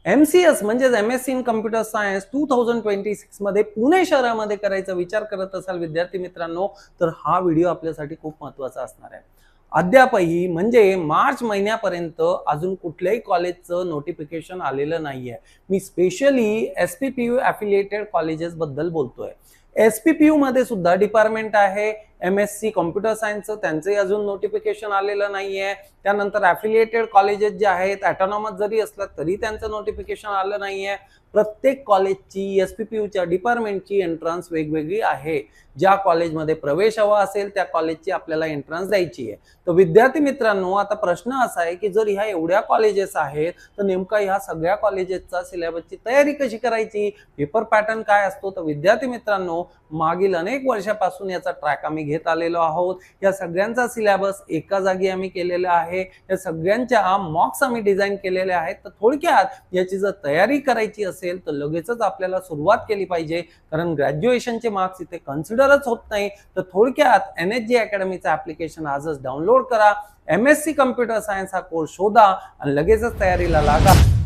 MCS म्हणजेच MSc in computer science 2026 मध्ये पुणे शहरामध्ये करायचा विचार करत असाल विद्यार्थी मित्रांनो, तर हा व्हिडिओ आपल्यासाठी खूप महत्त्वाचा असणार आहे. अद्यापही म्हणजे मार्च महिन्यापर्यंत अजून कुठल्याही कॉलेजचं नोटिफिकेशन आलेलं नाहीये. मी स्पेशली SPPU अफिलिएटेड कॉलेजेस बद्दल बोलतोय. SPPU मध्ये सुद्धा डिपार्टमेंट आहे MSc कॉम्प्युटर सायन्सचं, त्यांचंही अजून नोटिफिकेशन आलेलं नाहीये. त्यानंतर अफिलिएटेड कॉलेजेस जे आहेत ऑटोनॉमस जरी असलं तरी त्यांचं नोटिफिकेशन आलं नाहीये. प्रत्येक कॉलेजची SPPUच्या डिपार्टमेंटची एंट्रन्स वेगवेगळी आहे. ज्या कॉलेजमध्ये प्रवेश हवा असेल त्या कॉलेजची आपल्याला एंट्रन्स द्यायची आहे. तर विद्यार्थी मित्रांनो, आता प्रश्न असा आहे की जर ह्या एवढ्या कॉलेजेस आहेत तर नेमका ह्या सगळ्या कॉलेजेसचा सिलेबसची तयारी कशी करायची, पेपर पॅटर्न काय असतो. तर विद्यार्थी मित्रांनो, मागील अनेक वर्षापासून याचा ट्रॅक आम्ही घेत आलेलो आहोत. या सगळ्यांचा सिलेबस एका जागी आम्ही केलेला आहे. या सगळ्यांच्या मॉक्स आम्ही डिझाईन केलेले आहेत. तर थोडक्यात याची जर तयारी करायची असेल तर लगेचच आपल्याला सुरुवात केली पाहिजे, कारण ग्रॅज्युएशनचे मार्क्स इथे कन्सिडरच होत नाही. तर थोडक्यात NSG अकॅडमीचं ऍप्लिकेशन आजच डाउनलोड करा. MSc कम्प्युटर सायन्स हा कोर्स शोधा आणि लगेचच तयारीला लागा.